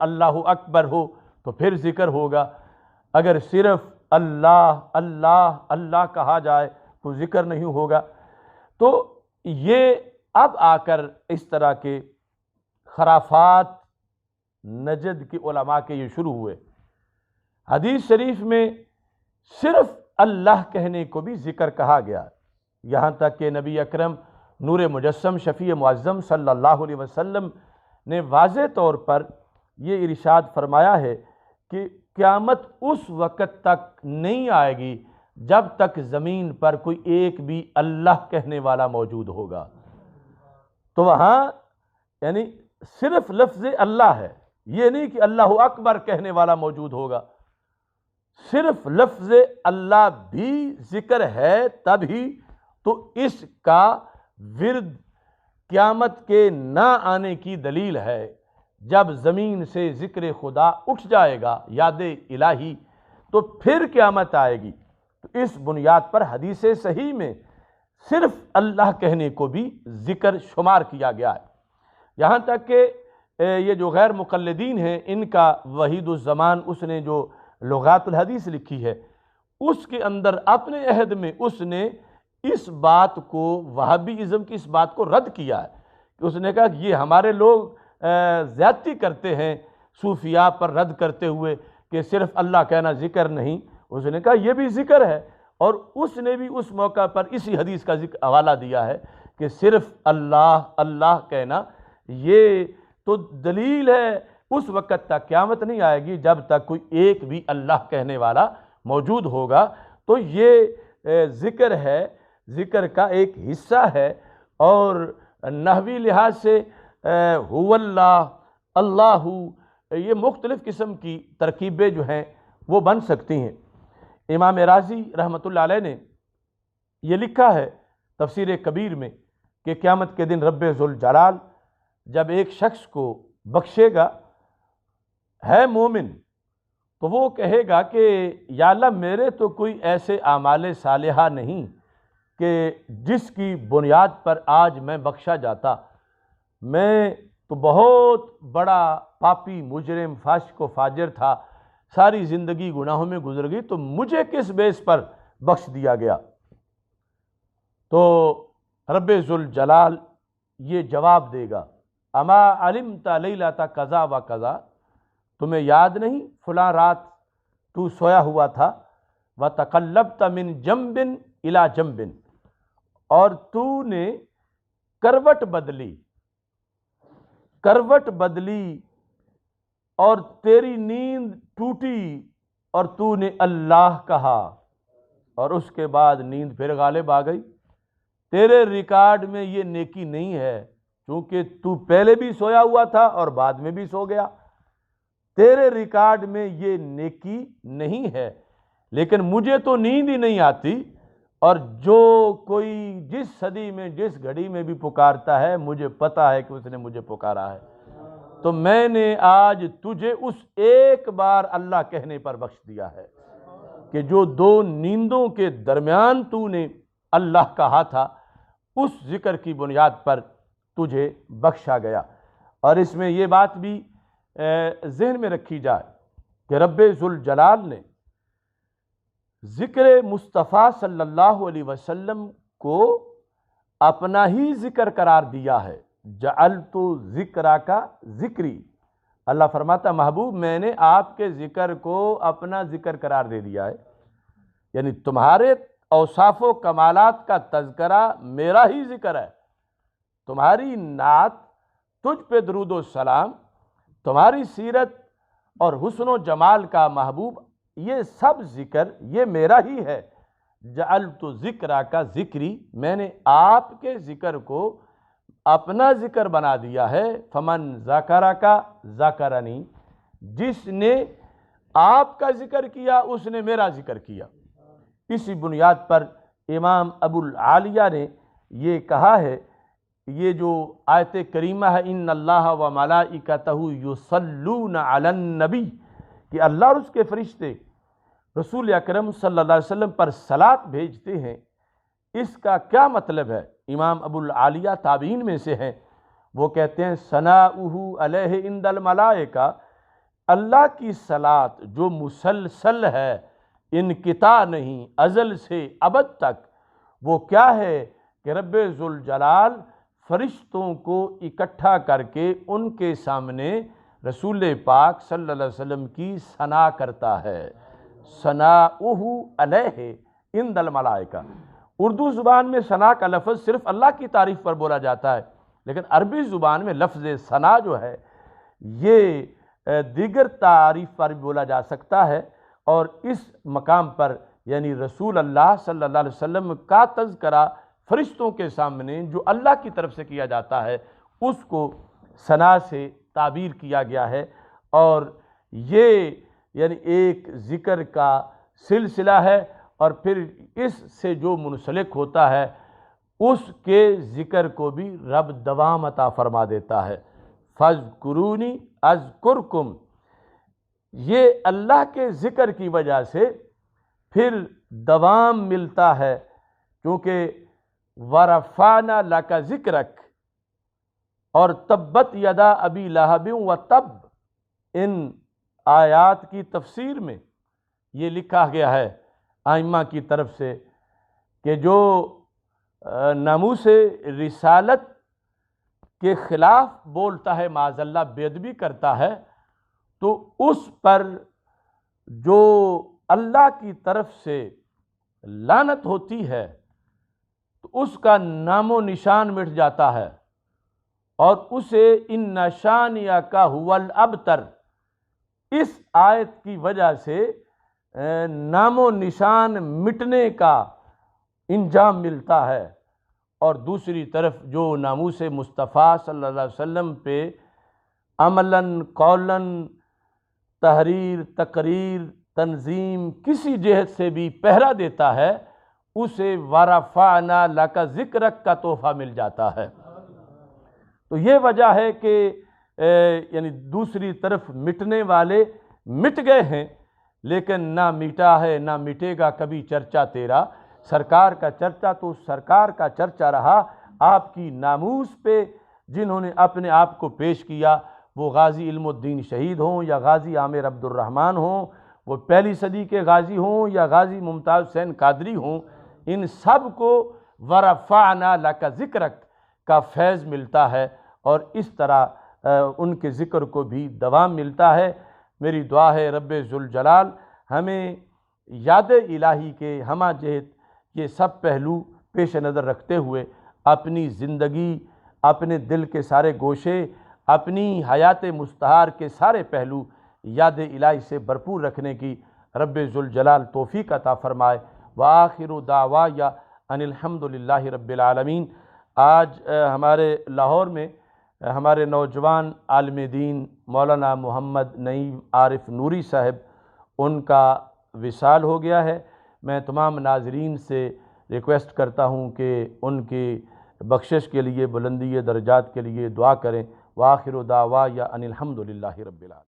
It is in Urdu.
اللہ اکبر ہو تو پھر ذکر ہوگا، اگر صرف اللہ اللہ اللہ کہا جائے تو ذکر نہیں ہوگا۔ تو یہ اب آ کر اس طرح کے خرافات نجد کے علماء کے یہ شروع ہوئے۔ حدیث شریف میں صرف اللہ کہنے کو بھی ذکر کہا گیا، یہاں تک کہ نبی اکرم نور مجسم شفیع معظم صلی اللہ علیہ وسلم نے واضح طور پر یہ ارشاد فرمایا ہے کہ قیامت اس وقت تک نہیں آئے گی جب تک زمین پر کوئی ایک بھی اللہ کہنے والا موجود ہوگا۔ تو وہاں یعنی صرف لفظ اللہ ہے، یہ نہیں کہ اللہ اکبر کہنے والا موجود ہوگا، صرف لفظ اللہ بھی ذکر ہے تبھی تو اس کا ورد قیامت کے نہ آنے کی دلیل ہے۔ جب زمین سے ذکر خدا اٹھ جائے گا، یاد الہی، تو پھر قیامت آئے گی۔ تو اس بنیاد پر حدیث صحیح میں صرف اللہ کہنے کو بھی ذکر شمار کیا گیا ہے، یہاں تک کہ یہ جو غیر مقلدین ہیں ان کا وحید الزمان، اس نے جو لغات الحدیث لکھی ہے، اس کے اندر اپنے عہد میں اس نے اس بات کو، وہابی ازم کی اس بات کو رد کیا ہے کہ اس نے کہا کہ یہ ہمارے لوگ زیادتی کرتے ہیں صوفیاء پر رد کرتے ہوئے کہ صرف اللہ کہنا ذکر نہیں۔ اس نے کہا یہ بھی ذکر ہے، اور اس نے بھی اس موقع پر اسی حدیث کا حوالہ دیا ہے کہ صرف اللہ اللہ کہنا یہ تو دلیل ہے، اس وقت تک قیامت نہیں آئے گی جب تک کوئی ایک بھی اللہ کہنے والا موجود ہوگا۔ تو یہ ذکر ہے، ذکر کا ایک حصہ ہے، اور نحوی لحاظ سے ہو اللہ اللہ، یہ مختلف قسم کی ترکیبیں جو ہیں وہ بن سکتی ہیں۔ امام رازی رحمۃ اللہ علیہ نے یہ لکھا ہے تفسیر کبیر میں کہ قیامت کے دن رب ذوالجلال جب ایک شخص کو بخشے گا، ہے مومن، تو وہ کہے گا کہ یا اللہ میرے تو کوئی ایسے اعمال صالحہ نہیں کہ جس کی بنیاد پر آج میں بخشا جاتا، میں تو بہت بڑا پاپی مجرم فاسق و فاجر تھا، ساری زندگی گناہوں میں گزر گئی، تو مجھے کس بیس پر بخش دیا گیا؟ تو رب ذوالجلال یہ جواب دے گا، اما علمت لیلۃ کذا و کذا، تمہیں یاد نہیں فلاں رات تو سویا ہوا تھا، وتقلبت من جنب الی جنب، اور تو نے کروٹ بدلی اور تیری نیند ٹوٹی اور تو نے اللہ کہا، اور اس کے بعد نیند پھر غالب آ گئی۔ تیرے ریکارڈ میں یہ نیکی نہیں ہے، کیونکہ تو پہلے بھی سویا ہوا تھا اور بعد میں بھی سو گیا، تیرے ریکارڈ میں یہ نیکی نہیں ہے۔ لیکن مجھے تو نیند ہی نہیں آتی، اور جو کوئی جس صدی میں جس گھڑی میں بھی پکارتا ہے مجھے پتا ہے کہ اس نے مجھے پکارا ہے، تو میں نے آج تجھے اس ایک بار اللہ کہنے پر بخش دیا ہے کہ جو دو نیندوں کے درمیان تو نے اللہ کہا تھا، اس ذکر کی بنیاد پر تجھے بخشا گیا۔ اور اس میں یہ بات بھی ذہن میں رکھی جائے کہ رب ذوالجلال نے ذکر مصطفیٰ صلی اللہ علیہ وسلم کو اپنا ہی ذکر قرار دیا ہے، جعلت ذکرک ذکری، اللہ فرماتا محبوب میں نے آپ کے ذکر کو اپنا ذکر قرار دے دیا ہے، یعنی تمہارے اوصاف و کمالات کا تذکرہ میرا ہی ذکر ہے، تمہاری نعت، تجھ پہ درود و سلام، تمہاری سیرت اور حسن و جمال کا محبوب، یہ سب ذکر یہ میرا ہی ہے۔ جعلت ذکرک ذکری، میں نے آپ کے ذکر کو اپنا ذکر بنا دیا ہے۔ فمن ذکرک ذکرنی، جس نے آپ کا ذکر کیا اس نے میرا ذکر کیا۔ اسی بنیاد پر امام ابو العالیہ نے یہ کہا ہے، یہ جو آیت کریمہ ہے ان اللہ و ملائکتہ یصلون علی النبی، کہ اللہ اور اس کے فرشتے رسول اکرم صلی اللہ علیہ وسلم پر صلاۃ بھیجتے ہیں، اس کا کیا مطلب ہے؟ امام ابو العالیہ تابعین میں سے ہیں، وہ کہتے ہیں ثناؤہ علیہ عند الملائکہ، اللہ کی صلاۃ جو مسلسل ہے، انقطاع نہیں، ازل سے ابد تک، وہ کیا ہے کہ رب ذوالجلال فرشتوں کو اکٹھا کر کے ان کے سامنے رسول پاک صلی اللہ علیہ وسلم کی ثنا کرتا ہے۔ ثناؤہ علیہ عند الملائکہ۔ اردو زبان میں ثنا کا لفظ صرف اللہ کی تعریف پر بولا جاتا ہے، لیکن عربی زبان میں لفظ ثنا جو ہے یہ دیگر تعریف پر بھی بولا جا سکتا ہے، اور اس مقام پر یعنی رسول اللہ صلی اللہ علیہ وسلم کا تذکرہ فرشتوں کے سامنے جو اللہ کی طرف سے کیا جاتا ہے اس کو ثنا سے تعبیر کیا گیا ہے، اور یہ یعنی ایک ذکر کا سلسلہ ہے، اور پھر اس سے جو منسلک ہوتا ہے اس کے ذکر کو بھی رب دوام عطا فرما دیتا ہے۔ فَاذْكُرُونِي أَذْكُرْكُمْ، یہ اللہ کے ذکر کی وجہ سے پھر دوام ملتا ہے، کیونکہ وَرَفَعْنَا لَكَ ذِكْرَكَ اور تبت یدا ابی لہب وتب، ان آیات کی تفسیر میں یہ لکھا گیا ہے ائمہ کی طرف سے کہ جو ناموس رسالت کے خلاف بولتا ہے، معاذ اللہ بے ادبی کرتا ہے، تو اس پر جو اللہ کی طرف سے لعنت ہوتی ہے تو اس کا نام و نشان مٹ جاتا ہے، اور اسے ان شانئک ھو الابتر، اس آیت کی وجہ سے نام و نشان مٹنے کا انجام ملتا ہے۔ اور دوسری طرف جو ناموس مصطفیٰ صلی اللہ علیہ وسلم پہ عملاً قولاً تحریر تقریر تنظیم کسی جہت سے بھی پہرا دیتا ہے، اسے وَرَفَعْنَا لَكَ ذِكْرَكَ کا تحفہ مل جاتا ہے۔ تو یہ وجہ ہے کہ یعنی دوسری طرف مٹنے والے مٹ گئے ہیں، لیکن نہ مٹا ہے نہ مٹے گا کبھی چرچا تیرا۔ سرکار کا چرچا تو سرکار کا چرچا رہا، آپ کی ناموس پہ جنہوں نے اپنے آپ کو پیش کیا، وہ غازی علم الدین شہید ہوں یا غازی عامر عبد الرحمن ہوں، وہ پہلی صدی کے غازی ہوں یا غازی ممتاز حسین قادری ہوں، ان سب کو وَرَفَعْنَا لَكَ ذِكْرَكَ کا فیض ملتا ہے، اور اس طرح ان کے ذکر کو بھی دوام ملتا ہے۔ میری دعا ہے رب ذوالجلال ہمیں یاد الہی کے ہمہ جہت یہ سب پہلو پیش نظر رکھتے ہوئے اپنی زندگی، اپنے دل کے سارے گوشے، اپنی حیات مستعار کے سارے پہلو یاد الہی سے بھرپور رکھنے کی رب ذوالجلال توفیق عطا فرمائے۔ وآخر دعوایا ان الحمد للہ رب العالمین۔ آج ہمارے لاہور میں ہمارے نوجوان عالم دین مولانا محمد نعیم عارف نوری صاحب، ان کا وصال ہو گیا ہے۔ میں تمام ناظرین سے ریکویسٹ کرتا ہوں کہ ان کی بخشش کے لیے، بلندی درجات کے لیے دعا کریں۔ وآخر دعوایا ان الحمد للہ رب العالمین۔